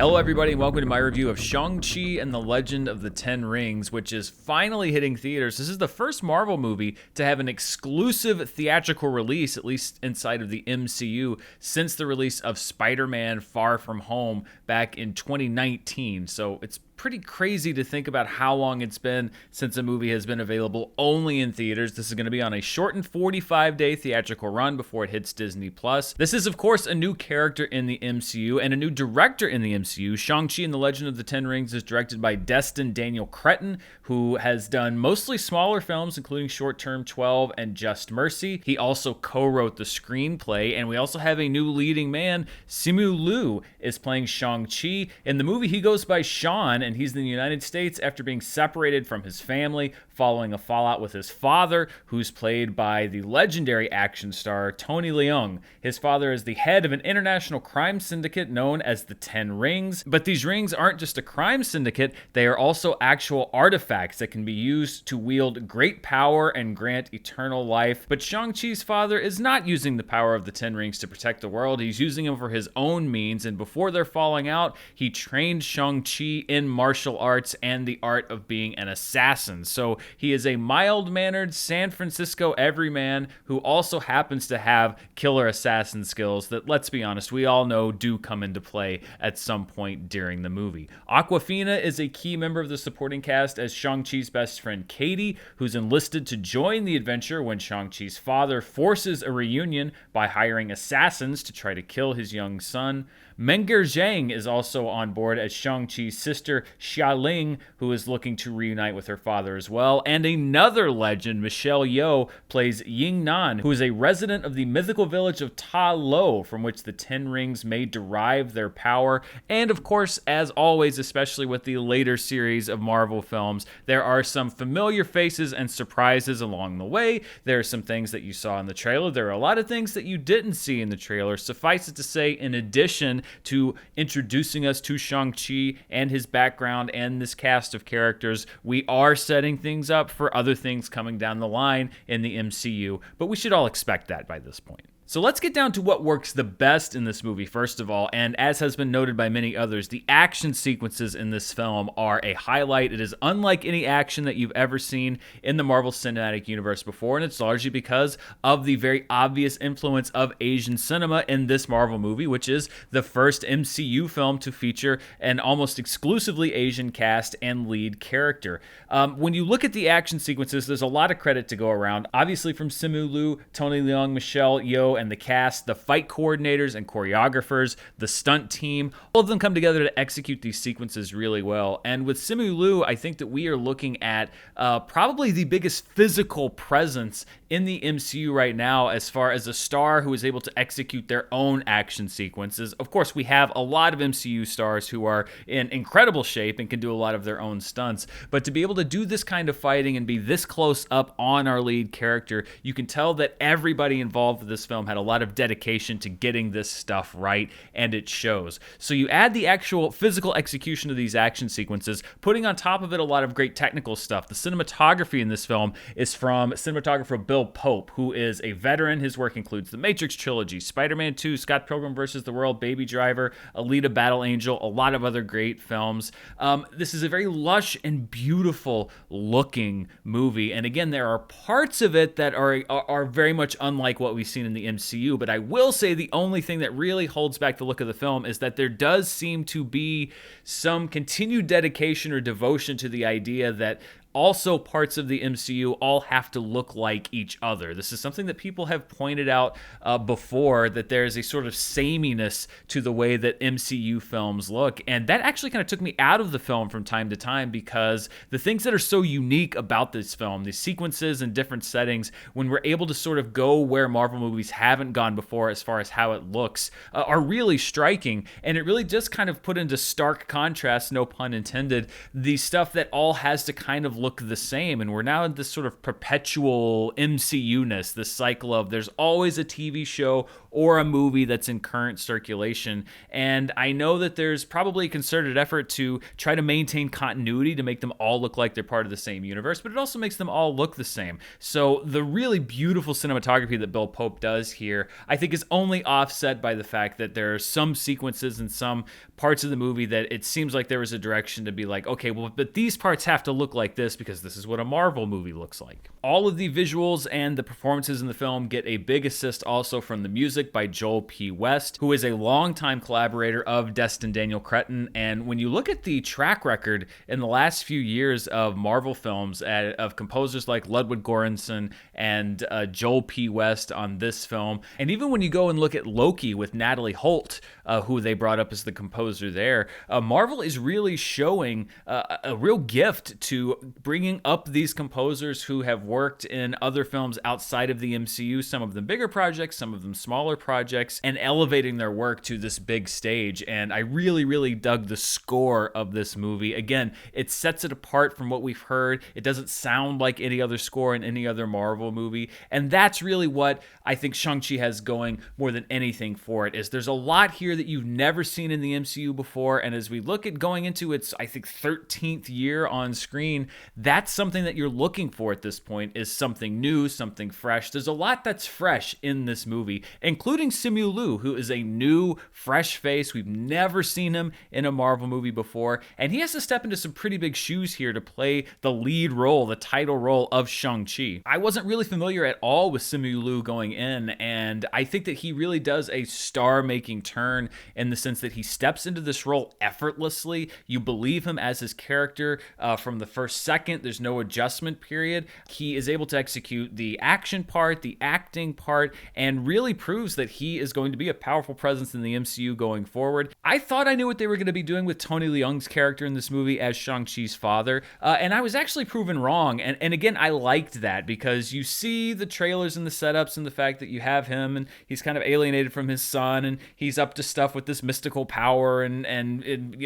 Hello everybody and welcome to my review of Shang-Chi and the Legend of the Ten Rings, which is finally hitting theaters. This is the first Marvel movie to have an exclusive theatrical release, at least inside of the MCU, since the release of Spider-Man Far From Home back in 2019. So it's pretty crazy to think about how long it's been since a movie has been available only in theaters. This is going to be on a shortened 45-day theatrical run before it hits Disney+. This is, of course, a new character in the MCU and a new director in the MCU. Shang-Chi and the Legend of the Ten Rings is directed by Destin Daniel Cretton, who has done mostly smaller films, including Short Term 12 and Just Mercy. He also co-wrote the screenplay, and we also have a new leading man. Simu Liu is playing Shang-Chi. In the movie, he goes by Sean, and he's in the United States after being separated from his family following a fallout with his father, who's played by the legendary action star Tony Leung. His father is the head of an international crime syndicate known as the Ten Rings, but these rings aren't just a crime syndicate, they are also actual artifacts that can be used to wield great power and grant eternal life. But Shang-Chi's father is not using the power of the Ten Rings to protect the world, he's using them for his own means, and before their falling out, he trained Shang-Chi in martial arts and the art of being an assassin. So he is a mild-mannered San Francisco everyman who also happens to have killer assassin skills that, let's be honest, we all know do come into play at some point during the movie. Aquafina is a key member of the supporting cast as Shang-Chi's best friend Katie, who's enlisted to join the adventure when Shang-Chi's father forces a reunion by hiring assassins to try to kill his young son. Menger Zhang is also on board as Shang-Chi's sister Xia Ling, who is looking to reunite with her father as well. And another legend, Michelle Yeoh, plays Ying Nan, who is a resident of the mythical village of Ta Lo, from which the Ten Rings may derive their power. And of course, as always, especially with the later series of Marvel films, there are some familiar faces and surprises along the way. There are some things that you saw in the trailer. There are a lot of things that you didn't see in the trailer. Suffice it to say, in addition to introducing us to Shang-Chi and his background and this cast of characters, we are setting things up for other things coming down the line in the MCU, but we should all expect that by this point. So let's get down to what works the best in this movie, first of all, and as has been noted by many others, the action sequences in this film are a highlight. It is unlike any action that you've ever seen in the Marvel Cinematic Universe before, and it's largely because of the very obvious influence of Asian cinema in this Marvel movie, which is the first MCU film to feature an almost exclusively Asian cast and lead character. When you look at the action sequences, there's a lot of credit to go around, obviously from Simu Liu, Tony Leung, Michelle Yeoh, and the cast, the fight coordinators and choreographers, the stunt team, all of them come together to execute these sequences really well. And with Simu Liu, I think that we are looking at probably the biggest physical presence in the MCU right now as far as a star who is able to execute their own action sequences. Of course, we have a lot of MCU stars who are in incredible shape and can do a lot of their own stunts, but to be able to do this kind of fighting and be this close up on our lead character, you can tell that everybody involved with this film had a lot of dedication to getting this stuff right, and it shows. So you add the actual physical execution of these action sequences, putting on top of it a lot of great technical stuff. The cinematography in this film is from cinematographer Bill Pope, who is a veteran. His work includes the Matrix trilogy, Spider-Man 2, Scott Pilgrim vs. the World, Baby Driver, Alita Battle Angel, a lot of other great films. This is a very lush and beautiful looking movie, and again, there are parts of it that are very much unlike what we've seen in the MCU, but I will say the only thing that really holds back the look of the film is that there does seem to be some continued dedication or devotion to the idea that also parts of the MCU all have to look like each other. This is something that people have pointed out before, that there's a sort of sameness to the way that MCU films look, and that actually kind of took me out of the film from time to time, because the things that are so unique about this film, these sequences and different settings, when we're able to sort of go where Marvel movies haven't gone before as far as how it looks, are really striking, and it really just kind of put into stark contrast, no pun intended, the stuff that all has to kind of look the same, and we're now in this sort of perpetual MCU-ness, this cycle of there's always a TV show or a movie that's in current circulation. And I know that there's probably a concerted effort to try to maintain continuity to make them all look like they're part of the same universe, but it also makes them all look the same. So the really beautiful cinematography that Bill Pope does here, I think, is only offset by the fact that there are some sequences and some parts of the movie that it seems like there was a direction to be like, okay, well, but these parts have to look like this because this is what a Marvel movie looks like. All of the visuals and the performances in the film get a big assist also from the music by Joel P. West, who is a longtime collaborator of Destin Daniel Cretton. And when you look at the track record in the last few years of Marvel films of composers like Ludwig Göransson and Joel P. West on this film, and even when you go and look at Loki with Natalie Holt, who they brought up as the composer there, Marvel is really showing a real gift to bringing up these composers who have worked in other films outside of the MCU, some of them bigger projects, some of them smaller projects, and elevating their work to this big stage. And I really, really dug the score of this movie. Again, it sets it apart from what we've heard. It doesn't sound like any other score in any other Marvel movie. And that's really what I think Shang-Chi has going more than anything for it, is there's a lot here that you've never seen in the MCU before. And as we look at going into its, I think, 13th year on screen, that's something that you're looking for at this point, is something new, something fresh. There's a lot that's fresh in this movie, including Simu Liu, who is a new, fresh face. We've never seen him in a Marvel movie before, and he has to step into some pretty big shoes here to play the lead role, the title role of Shang-Chi. I wasn't really familiar at all with Simu Liu going in, and I think that he really does a star-making turn in the sense that he steps into this role effortlessly. You believe him as his character from the first second. There's no adjustment period. He is able to execute the action part, the acting part, and really proves that he is going to be a powerful presence in the MCU going forward. I thought I knew what they were going to be doing with Tony Leung's character in this movie as Shang-Chi's father, and I was actually proven wrong. And again, I liked that because you see the trailers and the setups and the fact that you have him and he's kind of alienated from his son and he's up to stuff with this mystical power and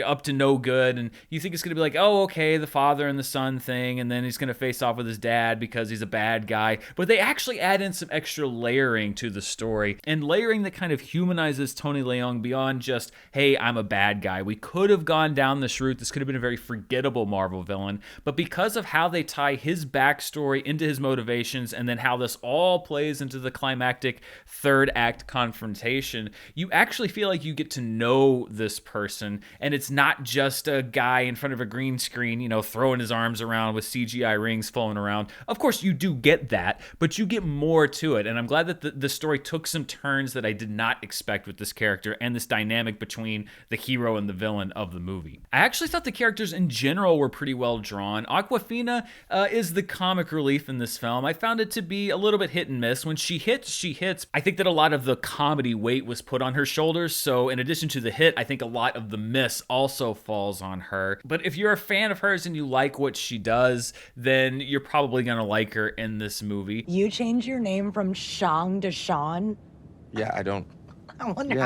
up to no good, and you think it's going to be like, oh, okay, the father and the son thing, and then he's going to face off with his dad because he's a bad guy. But they actually add in some extra layering to the story, and layering that kind of humanizes Tony Leung beyond just, hey, I'm a bad guy. We could have gone down this route. This could have been a very forgettable Marvel villain, but because of how they tie his backstory into his motivations and then how this all plays into the climactic third act confrontation, you actually feel like you get to know this person, and it's not just a guy in front of a green screen, you know, throwing his arms around with CGI rings flowing around. Of course, you do get that, but you get more to it, and I'm glad that the story took some turns that I did not expect with this character and this dynamic between the hero and the villain of the movie. I actually thought the characters in general were pretty well drawn. Aquafina is the comic relief in this film. I found it to be a little bit hit and miss. When she hits, she hits. I think that a lot of the comedy weight was put on her shoulders, so in addition to the hit, I think a lot of the miss also falls on her. But if you're a fan of hers and you like what she does, then you're probably gonna like her in this movie. You changed your name from Shang to Sean? Yeah, I don't. I wonder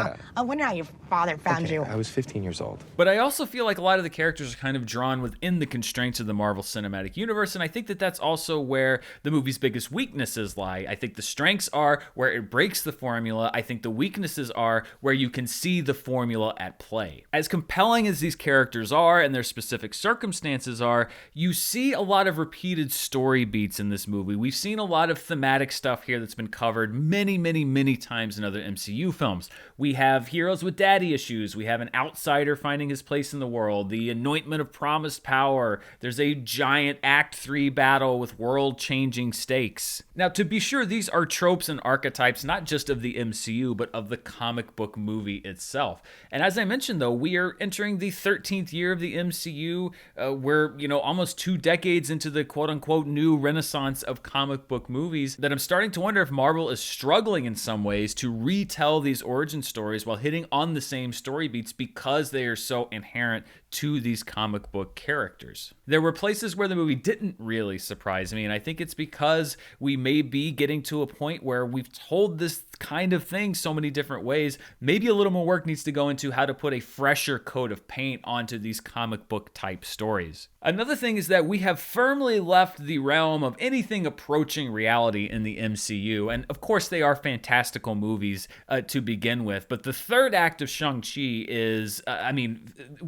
how your father found you. I was 15 years old. But I also feel like a lot of the characters are kind of drawn within the constraints of the Marvel Cinematic Universe, and I think that that's also where the movie's biggest weaknesses lie. I think the strengths are where it breaks the formula. I think the weaknesses are where you can see the formula at play. As compelling as these characters are and their specific circumstances are, you see a lot of repeated story beats in this movie. We've seen a lot of thematic stuff here that's been covered many, many, many times in other MCU films. We have heroes with daddy issues. We have an outsider finding his place in the world. The anointment of promised power. There's a giant Act 3 battle with world-changing stakes. Now, to be sure, these are tropes and archetypes not just of the MCU, but of the comic book movie itself. And as I mentioned, though, we are entering the 13th year of the MCU. We're, almost 2 decades into the quote-unquote new renaissance of comic book movies, that I'm starting to wonder if Marvel is struggling in some ways to retell these these origin stories while hitting on the same story beats because they are so inherent to these comic book characters. There were places where the movie didn't really surprise me, and I think it's because we may be getting to a point where we've told this kind of thing so many different ways. Maybe a little more work needs to go into how to put a fresher coat of paint onto these comic book type stories. Another thing is that we have firmly left the realm of anything approaching reality in the MCU, and of course they are fantastical movies to begin with, but the third act of Shang-Chi is,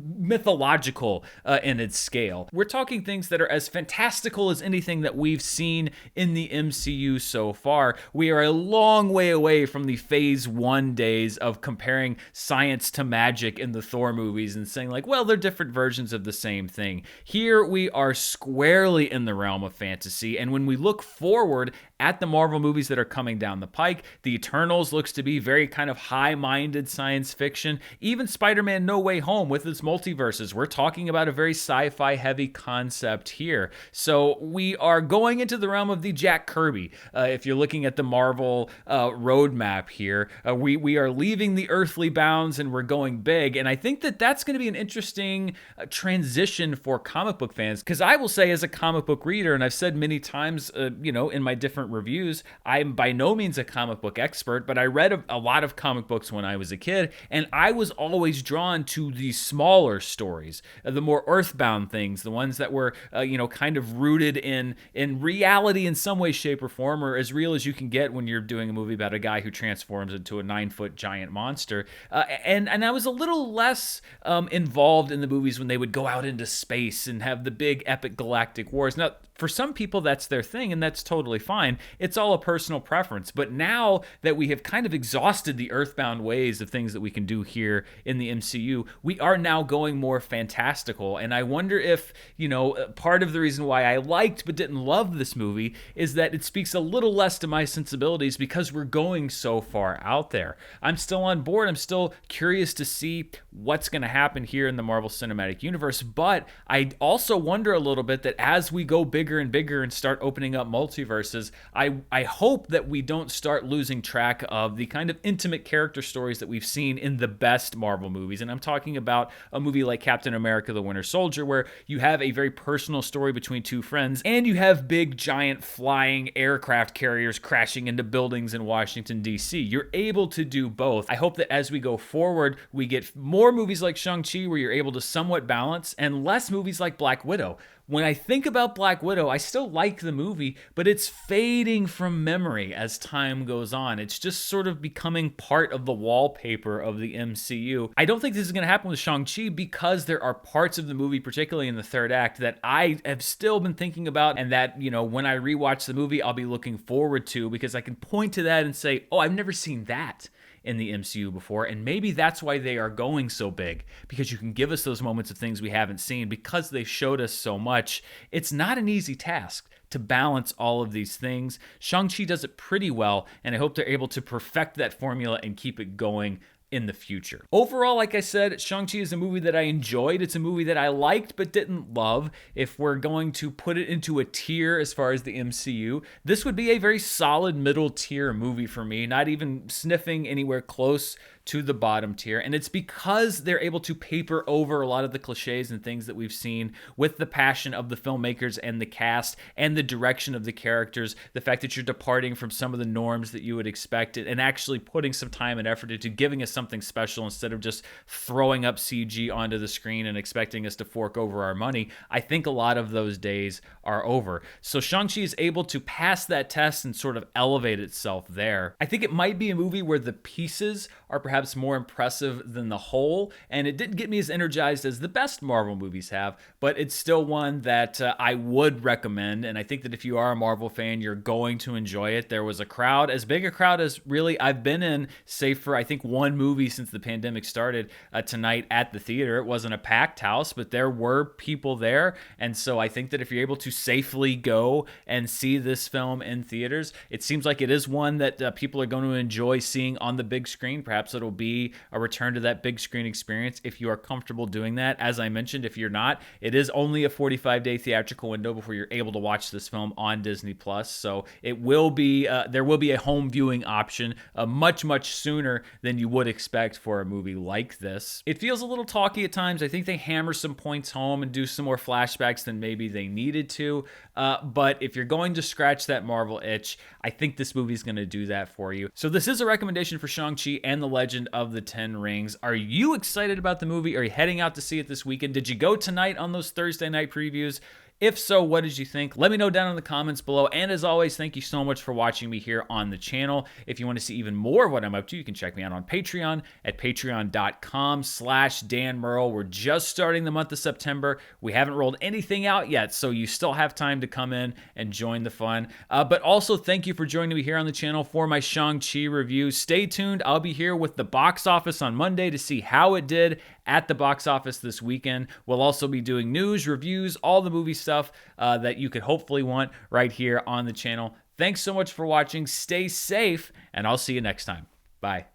mythological in its scale. We're talking things that are as fantastical as anything that we've seen in the MCU so far. We are a long way away from the phase 1 days of comparing science to magic in the Thor movies and saying like, well, they're different versions of the same thing. Here we are squarely in the realm of fantasy, and when we look forward at the Marvel movies that are coming down the pike, the Eternals looks to be very kind of high-minded science fiction. Even Spider-Man No Way Home with its multiverses, we're talking about a very sci-fi heavy concept here. So we are going into the realm of the Jack Kirby. If you're looking at the Marvel roadmap here, we are leaving the earthly bounds and we're going big. And I think that that's going to be an interesting transition for comic book fans, because I will say, as a comic book reader, and I've said many times, in my different reviews, I'm by no means a comic book expert, but I read a lot of comic books when I was a kid, and I was always drawn to the smaller stories, the more earthbound things, the ones that were, kind of rooted in reality in some way, shape, or form, or as real as you can get when you're doing a movie about a guy who transforms into a 9-foot giant monster. And I was a little less involved in the movies when they would go out into space and have the big epic galactic wars. Now, for some people, that's their thing, and that's totally fine. It's all a personal preference. But now that we have kind of exhausted the earthbound ways of things that we can do here in the MCU, we are now going more fantastical. And I wonder if, part of the reason why I liked but didn't love this movie is that it speaks a little less to my sensibilities because we're going so far out there. I'm still on board. I'm still curious to see what's going to happen here in the Marvel Cinematic Universe. But I also wonder a little bit that as we go bigger and bigger and start opening up multiverses, I hope that we don't start losing track of the kind of intimate character stories that we've seen in the best Marvel movies. And I'm talking about a movie like Captain America: The Winter Soldier, where you have a very personal story between two friends, and you have big, giant, flying aircraft carriers crashing into buildings in Washington, D.C. You're able to do both. I hope that as we go forward, we get more movies like Shang-Chi where you're able to somewhat balance, and less movies like Black Widow. When I think about Black Widow, I still like the movie, but it's fading from memory as time goes on. It's just sort of becoming part of the wallpaper of the MCU. I don't think this is going to happen with Shang-Chi because there are parts of the movie, particularly in the third act, that I have still been thinking about, and that, when I rewatch the movie, I'll be looking forward to, because I can point to that and say, oh, I've never seen that in the MCU before, and maybe that's why they are going so big, because you can give us those moments of things we haven't seen because they showed us so much. It's not an easy task to balance all of these things. Shang-Chi does it pretty well, and I hope they're able to perfect that formula and keep it going in the future. Overall, like I said, Shang-Chi is a movie that I enjoyed. It's a movie that I liked but didn't love. If we're going to put it into a tier as far as the MCU, this would be a very solid middle tier movie for me, not even sniffing anywhere close to the bottom tier. And it's because they're able to paper over a lot of the cliches and things that we've seen with the passion of the filmmakers and the cast and the direction of the characters, the fact that you're departing from some of the norms that you would expect and actually putting some time and effort into giving us something special instead of just throwing up CG onto the screen and expecting us to fork over our money. I think a lot of those days are over. So Shang-Chi is able to pass that test and sort of elevate itself there. I think it might be a movie where the pieces are perhaps more impressive than the whole, and it didn't get me as energized as the best Marvel movies have, but it's still one that I would recommend, and I think that if you are a Marvel fan, you're going to enjoy it. There was a crowd, as big a crowd as really I've been in, save for I think one movie movie since the pandemic started tonight at the theater. It wasn't a packed house, but there were people there. And so I think that if you're able to safely go and see this film in theaters, it seems like it is one that people are going to enjoy seeing on the big screen. Perhaps it'll be a return to that big screen experience if you are comfortable doing that. As I mentioned, if you're not, it is only a 45-day theatrical window before you're able to watch this film on Disney Plus. So it will be there will be a home viewing option much sooner than you would expect for a movie like this. It feels a little talky at times. I think they hammer some points home and do some more flashbacks than maybe they needed to. But if you're going to scratch that Marvel itch, I think this movie is going to do that for you. So this is a recommendation for Shang-Chi and the Legend of the Ten Rings. Are you excited about the movie? Are you heading out to see it this weekend? Did you go tonight on those Thursday night previews? If so, what did you think? Let me know down in the comments below. And as always, thank you so much for watching me here on the channel. If you want to see even more of what I'm up to, you can check me out on Patreon at patreon.com/Dan Murrell. We're just starting the month of September. We haven't rolled anything out yet, so you still have time to come in and join the fun. But also, thank you for joining me here on the channel for my Shang-Chi review. Stay tuned. I'll be here with the box office on Monday to see how it did at the box office this weekend. We'll also be doing news, reviews, all the movie stuff that you could hopefully want right here on the channel. Thanks so much for watching. Stay safe, and I'll see you next time. Bye.